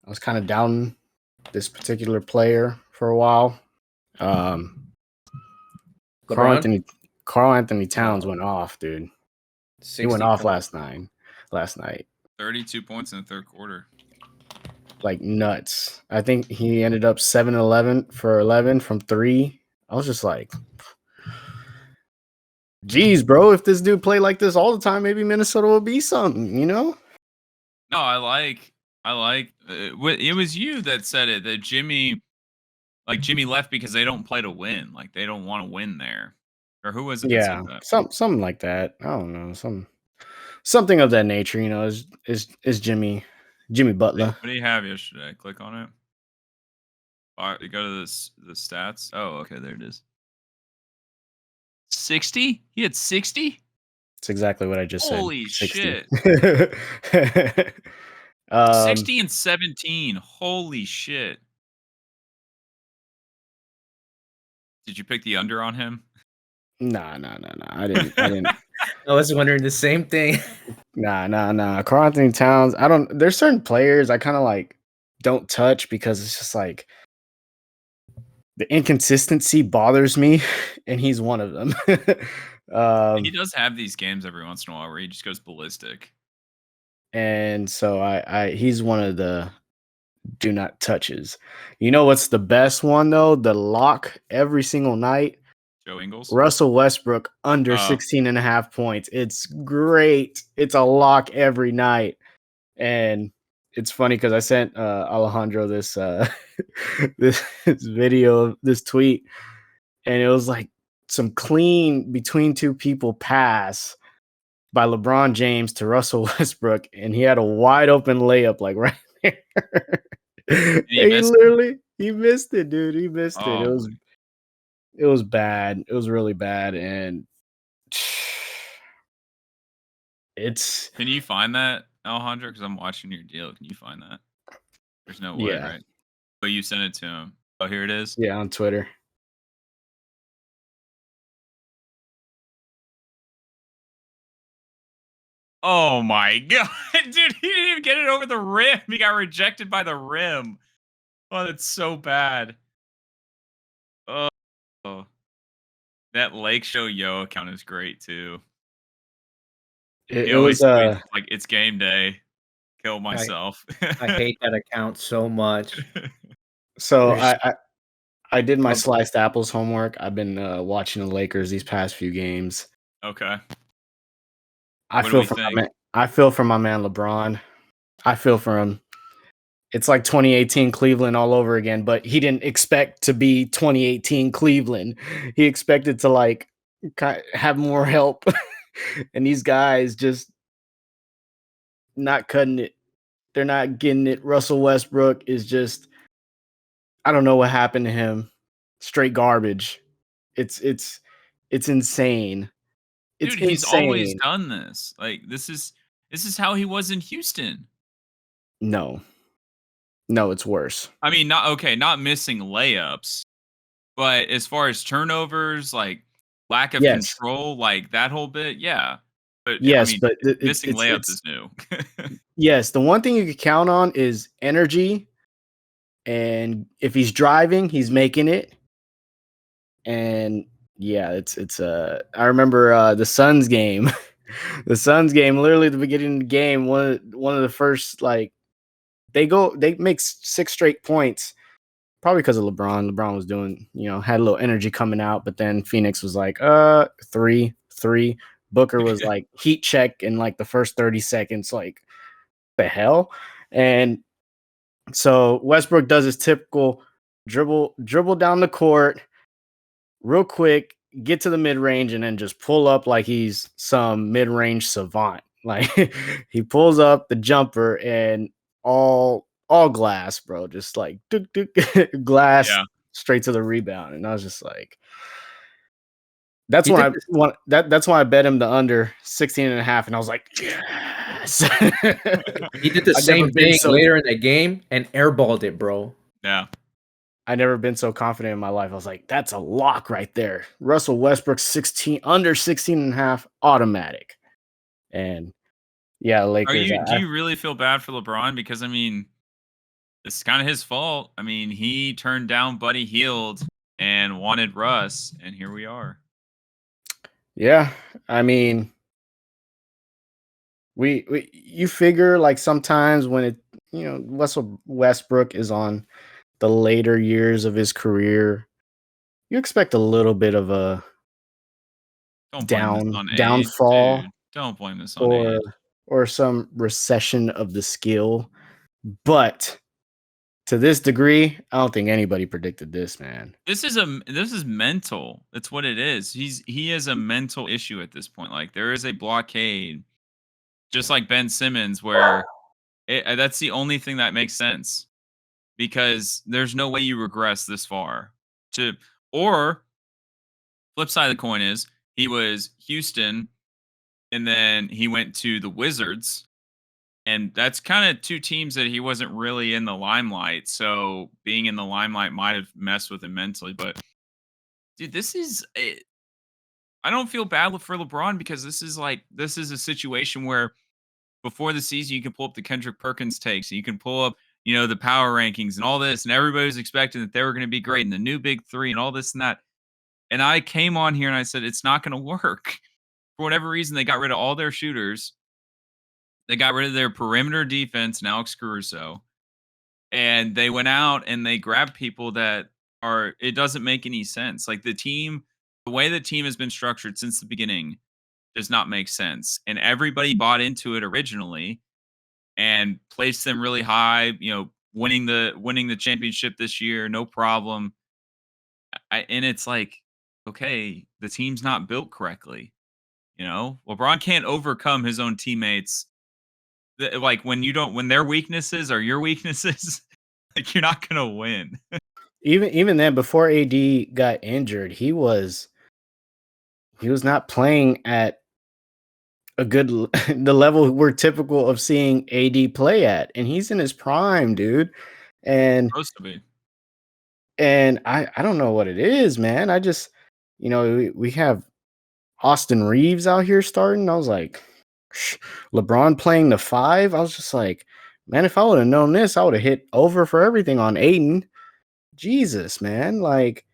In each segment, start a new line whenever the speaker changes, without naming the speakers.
I was kind of down this particular player for a while. Carl
LeBron?
Anthony Carl Anthony Towns
Oh.
went off, dude. He
60
went off
points.
last night.
32 points in the third quarter.
Like nuts. I think he ended up 7-11 for 11 from 3. I was just like, geez, bro, if this dude played like this all the time, maybe Minnesota would be something, you know?
No, I like. It was you that said it, that Jimmy left because they don't play to win. Like they don't want to win there. Or who was it that said
Yeah,
that?
something like that. I don't know, something of that nature. You know, is Jimmy Butler.
What do you have yesterday? Click on it. All right, you go to the stats. Oh, okay, there it is. 60? He had 60?
That's exactly what I just said.
Holy
60.
shit. 60 and 17. Holy shit. Did you pick the under on him?
Nah. I didn't.
I was wondering the same thing.
Nah. Carl Anthony Towns. There's certain players I kind of like don't touch because it's just like the inconsistency bothers me, and he's one of them.
He does have these games every once in a while where he just goes ballistic.
And so he's one of the do not touches. You know what's the best one though? The lock every single night.
Joe Ingles?
Russell Westbrook under 16.5 points. It's great. It's a lock every night. And it's funny because I sent Alejandro this this video, this tweet, and it was like some clean between two people pass by LeBron James to Russell Westbrook, and he had a wide open layup like right there. He missed it, dude. He missed it. It was bad. It was really bad, and it's.
Can you find that, Alejandro? Because I'm watching your deal. Can you find that? There's no way, right? But you sent it to him. Oh, here it is.
Yeah, on Twitter.
Oh my god, dude! He didn't even get it over the rim. He got rejected by the rim. Oh, that's so bad. Oh, that Lake Show Yo account is great too.
It was
like it's game day. Kill myself.
I hate that account so much.
So I did my sliced apples homework. I've been watching the Lakers these past few games.
Okay.
I feel for my man LeBron. I feel for him. It's like 2018 Cleveland all over again, but he didn't expect to be 2018 Cleveland. He expected to like have more help. And these guys just not cutting it. They're not getting it. Russell Westbrook is just, I don't know what happened to him. Straight garbage. It's insane. It's
Dude, he's
insane.
always done this. Like this is how he was in Houston.
No, it's worse.
I mean, not missing layups, but as far as turnovers, like lack of control, like that whole bit, yeah. But
yes,
I mean,
but
missing layups is new.
Yes, the one thing you can count on is energy, and if he's driving, he's making it. And yeah, it's I remember the Suns game. The Suns game, literally at the beginning of the game, one of the first, like, they make 6 straight points, probably because of LeBron. LeBron was doing, had a little energy coming out, but then Phoenix was like, 3. Booker was like heat check in like the first 30 seconds, like the hell. And so Westbrook does his typical dribble down the court real quick, get to the mid-range, and then just pull up like he's some mid-range savant. Like he pulls up the jumper and all glass, bro. Just like glass straight to the rebound. And I was just like, that's why I bet him the under 16.5, and I was like, yes.
He did the same thing later in the game and airballed it, bro.
Yeah.
I never been so confident in my life. I was like, that's a lock right there. Russell Westbrook under 16.5 automatic. And yeah, Lakers.
Do you really feel bad for LeBron? Because I mean, It's kind of his fault. I mean, he turned down Buddy Hield and wanted Russ, and here we are.
Yeah, I mean, we you figure like sometimes when it Russell Westbrook is on the later years of his career, you expect a little bit of a
Don't blame this on age,
downfall
dude. Don't blame this on
or
age.
some recession of the skill, but to this degree, I don't think anybody predicted this, man.
This is mental. That's what it is. He has a mental issue at this point. Like there is a blockade, just like Ben Simmons, where that's the only thing that makes sense because there's no way you regress this far. To or flip side of the coin is he was Houston and then he went to the Wizards. And that's kind of two teams that he wasn't really in the limelight. So being in the limelight might have messed with him mentally. But dude, I don't feel bad for LeBron because this is a situation where before the season you can pull up the Kendrick Perkins takes and you can pull up, the power rankings and all this, and everybody was expecting that they were going to be great and the new big three and all this and that. And I came on here and I said it's not going to work. For whatever reason, they got rid of all their shooters. They got rid of their perimeter defense and Alex Caruso. And they went out and they grabbed people that it doesn't make any sense. Like the way the team has been structured since the beginning does not make sense. And everybody bought into it originally and placed them really high, winning the championship this year, no problem. And it's like, okay, the team's not built correctly. LeBron can't overcome his own teammates. Like when their weaknesses are your weaknesses, like you're not gonna win.
Even then, before AD got injured, he was not playing at a good the level we're typical of seeing AD play at, and he's in his prime, dude. And
Supposed to be.
I don't know what it is, man. I just we have Austin Reeves out here starting. I was like, LeBron playing the 5. I was just like, man, if I would have known this, I would have hit over for everything on Aiden. Jesus, man. Like,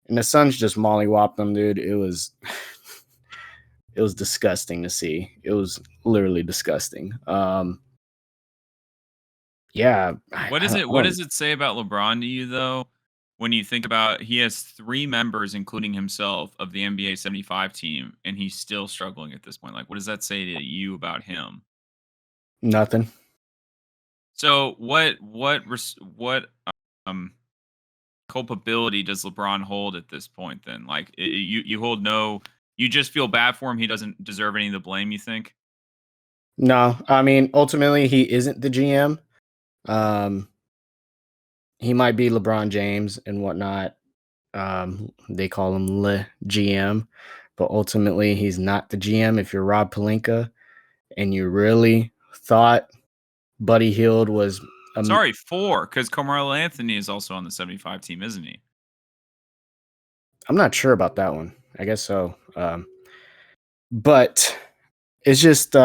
and the Suns just mollywopped them, dude. It was it was disgusting to see. It was literally disgusting. Yeah.
What does it say about LeBron to you though? When you think about he has 3 members, including himself, of the NBA 75 team, and he's still struggling at this point. Like, what does that say to you about him?
Nothing.
So what culpability does LeBron hold at this point then? Like you hold no, you just feel bad for him. He doesn't deserve any of the blame, you think?
No, I mean, ultimately, he isn't the GM. Um, he might be LeBron James and whatnot. They call him Le GM, but ultimately, he's not the GM. If you're Rob Pelinka and you really thought Buddy Hield was
Sorry, 4, because Carmelo Anthony is also on the 75 team, isn't he?
I'm not sure about that one. I guess so. But it's just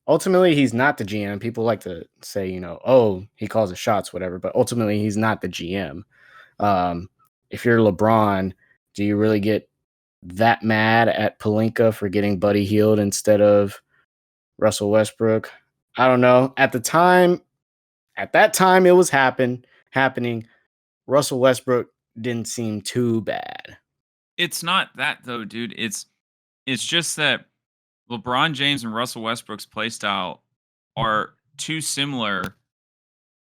ultimately he's not the GM. People like to say, oh, he calls the shots, whatever. But ultimately, he's not the GM. If you're LeBron, do you really get that mad at Pelinka for getting Buddy Hield instead of Russell Westbrook? I don't know. At that time, it was happening. Russell Westbrook didn't seem too bad.
It's not that though, dude. It's just that LeBron James and Russell Westbrook's play style are too similar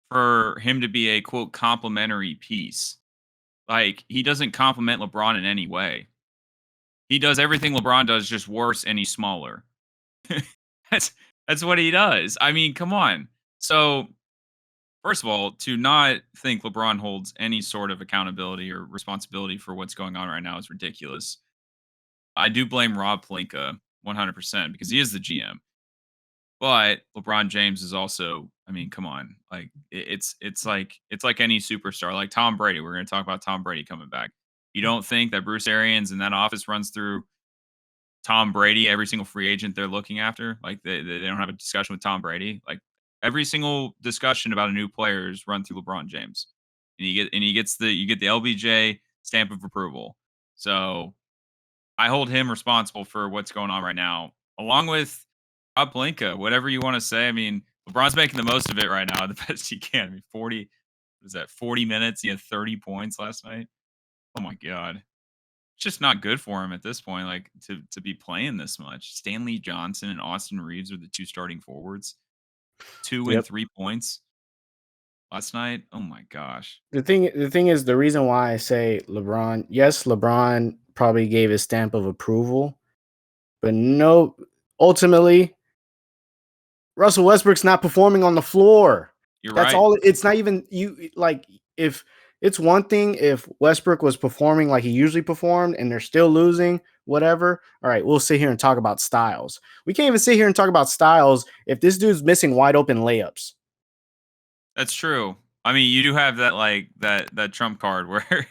for him to be a quote complementary piece. Like he doesn't complement LeBron in any way. He does everything LeBron does, just worse, and he's smaller. that's that's what he does. I mean, come on. So first of all, to not think LeBron holds any sort of accountability or responsibility for what's going on right now is ridiculous. I do blame Rob Pelinka 100% because he is the GM. But LeBron James is also, I mean, come on. Like it's like any superstar, like Tom Brady. We're going to talk about Tom Brady coming back. You don't think that Bruce Arians and that office runs through Tom Brady every single free agent they're looking after? Like they don't have a discussion with Tom Brady? Like Every single discussion about a new player is run through LeBron James, and you get the LBJ stamp of approval. So I hold him responsible for what's going on right now, along with Rob Pelinka. Whatever you want to say, I mean, LeBron's making the most of it right now, the best he can. I mean, 40 was that 40 minutes? He had 30 points last night. Oh my god, it's just not good for him at this point. Like to be playing this much. Stanley Johnson and Austin Reeves are the two starting forwards. 2 and
Yep.
3 points last night. Oh my gosh.
The thing is, the reason why I say LeBron, yes, LeBron probably gave his stamp of approval, but no, ultimately, Russell Westbrook's not performing on the floor.
You're
That's
right.
all. It's not even you. Like, if it's one thing if Westbrook was performing like he usually performed and they're still losing, whatever. All right, we'll sit here and talk about styles. We can't even sit here and talk about styles if this dude's missing wide open layups.
That's true. I mean, you do have that like that trump card where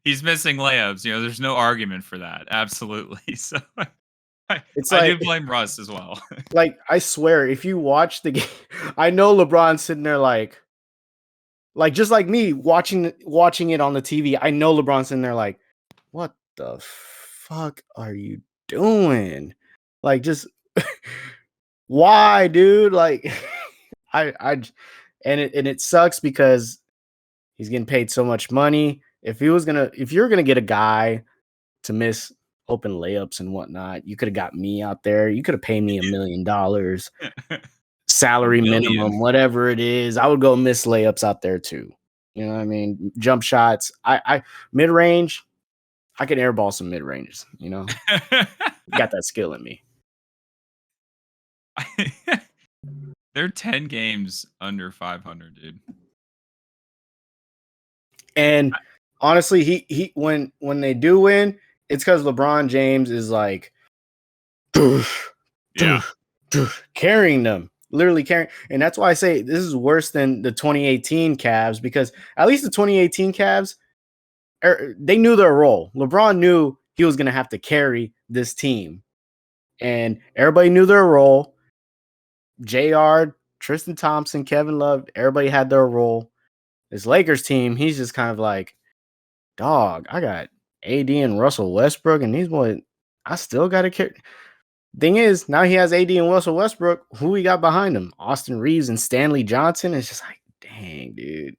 he's missing layups. You know, there's no argument for that. Absolutely. So
It's
I
like,
do blame Russ as well.
like I swear, if you watch the game, I know LeBron's sitting there like just like me watching it on the TV. I know LeBron's sitting there like, what the fuck are you doing? Like, just why, dude? Like, and it sucks because he's getting paid so much money. If you're gonna get a guy to miss open layups and whatnot, you could have got me out there. You could have paid me $1 million, salary minimum, whatever it is. I would go miss layups out there too. You know what I mean? Jump shots. I mid range. I can airball some mid ranges. You know, got that skill in me.
They're 10 games under 500, dude.
And honestly, he when they do win, it's because LeBron James is like, carrying them, literally carrying. And that's why I say this is worse than the 2018 Cavs, because at least the 2018 Cavs, they knew their role. LeBron knew he was going to have to carry this team, and everybody knew their role. JR, Tristan Thompson, Kevin Love, everybody had their role. This Lakers team, he's just kind of like, dog, I got AD and Russell Westbrook, and these boys, I still got to carry. Thing is, now he has AD and Russell Westbrook. Who we got behind him? Austin Reeves and Stanley Johnson. It's just like, dang, dude.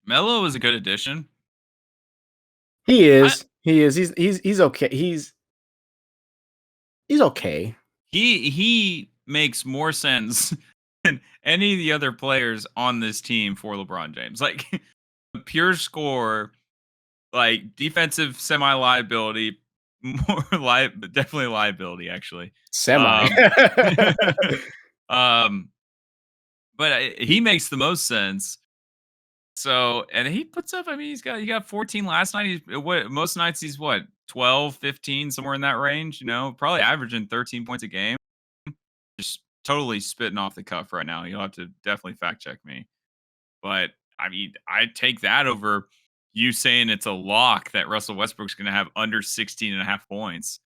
Melo is a good addition.
He is. He is. He's okay. He's okay.
He makes more sense than any of the other players on this team for LeBron James. Like pure score, like defensive semi liability, definitely liability actually.
Semi.
But he makes the most sense. So, and he puts up, I mean, he got 14 last night. Most nights he's what, 12, 15, somewhere in that range, you know, probably averaging 13 points a game. Just totally spitting off the cuff right now. You'll have to definitely fact check me. But I mean, I'd take that over you saying it's a lock that Russell Westbrook's going to have under 16 and a half points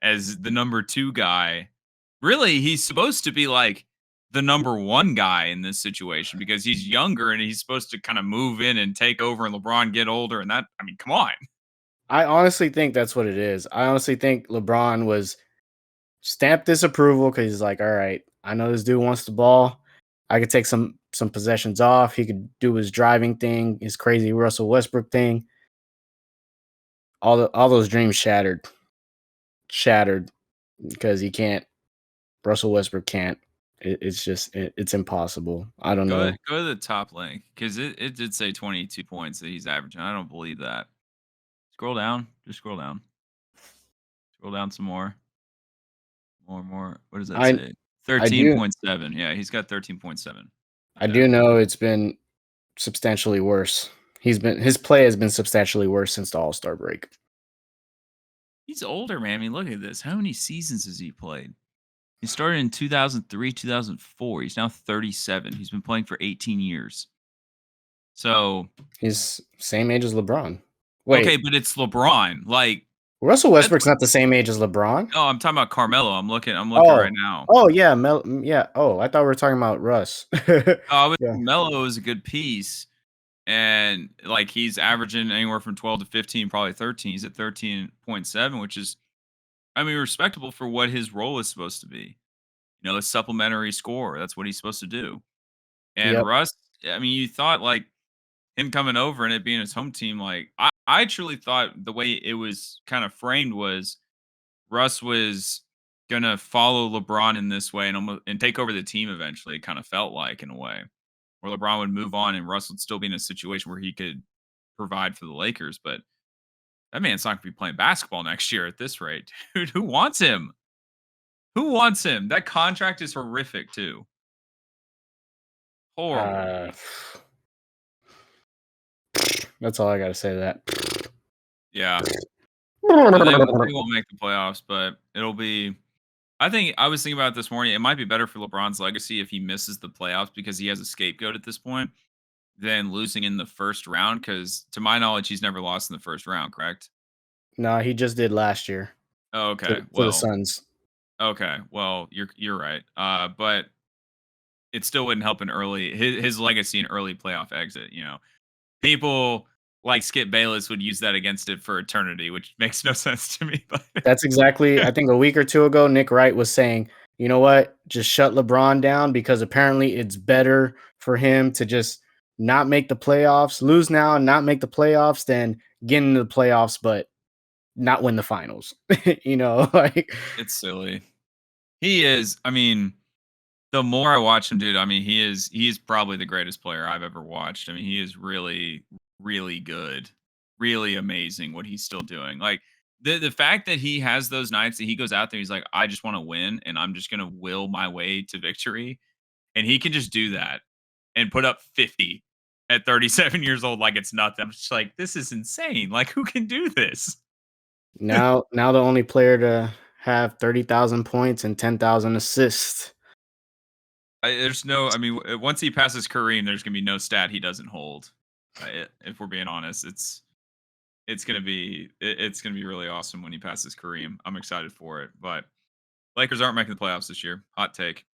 as the number 2 guy. Really, he's supposed to be like the number 1 guy in this situation because he's younger and he's supposed to kind of move in and take over and LeBron get older. And that, I mean, come on.
I honestly think that's what it is. I honestly think LeBron was stamped disapproval because he's like, all right, I know this dude wants the ball. I could take some possessions off. He could do his driving thing, his crazy Russell Westbrook thing. All those dreams shattered because he can't. Russell Westbrook can't. It's impossible. I don't know.
Go to the top link because it did say 22 points that he's averaging. I don't believe that. Scroll down. Just scroll down. Scroll down some more. More. What does that say? 13.7. Yeah, he's got 13.7.
I do know it's been substantially worse. His play has been substantially worse since the All-Star break.
He's older, man. I mean, look at this. How many seasons has he played? He started in 2003, 2004. He's now 37. He's been playing for 18 years. So
he's same age as LeBron. Wait.
Okay, but it's LeBron. Like,
Russell Westbrook's not the same age as LeBron.
No, I'm talking about Carmelo. I'm looking
Oh.
right now.
Oh, yeah, yeah. Oh, I thought we were talking about Russ.
Oh, but
Yeah.
Melo is a good piece, and, like, he's averaging anywhere from 12 to 15, probably 13. He's at 13.7, which is, I mean, respectable for what his role is supposed to be. You know, a supplementary scorer, that's what he's supposed to do. And
Yep.
Russ, I mean, you thought, like, him coming over and it being his home team, like, I truly thought the way it was kind of framed was Russ was gonna follow LeBron in this way and almost and take over the team eventually. It kind of felt like in a way where LeBron would move on and Russ would still be in a situation where he could provide for the Lakers. But that man's not gonna be playing basketball next year at this rate, dude. Who wants him? Who wants him? That contract is horrific too. Horrible.
Uh, that's all I gotta say to that.
Yeah. They won't make the playoffs, but it'll be. I think I was thinking about it this morning. It might be better for LeBron's legacy if he misses the playoffs because he has a scapegoat at this point than losing in the first round. Because to my knowledge, he's never lost in the first round. Correct?
No, he just did last year
Oh, okay.
to the
Well,
Suns.
okay. Well, you're right. But it still wouldn't help an early his legacy and early playoff exit. You know, people like Skip Bayless would use that against it for eternity, which makes no sense to me. But
That's exactly, I think a week or two ago, Nick Wright was saying, you know what, just shut LeBron down because apparently it's better for him to just not make the playoffs, lose now and not make the playoffs than get into the playoffs, but not win the finals. You know, like
it's silly. He is. I mean, the more I watch him, dude, I mean, he is probably the greatest player I've ever watched. I mean, he is really, really good, really amazing what he's still doing. Like the fact that he has those nights that he goes out there, he's like, I just want to win, and I'm just gonna will my way to victory, and he can just do that and put up 50 at 37 years old like it's nothing. I'm just like, this is insane. Like, who can do this?
now the only player to have 30,000 points and 10,000 assists.
There's no. I mean, once he passes Kareem, there's gonna be no stat he doesn't hold. If we're being honest, it's gonna be really awesome when he passes Kareem. I'm excited for it. But Lakers aren't making the playoffs this year. Hot take.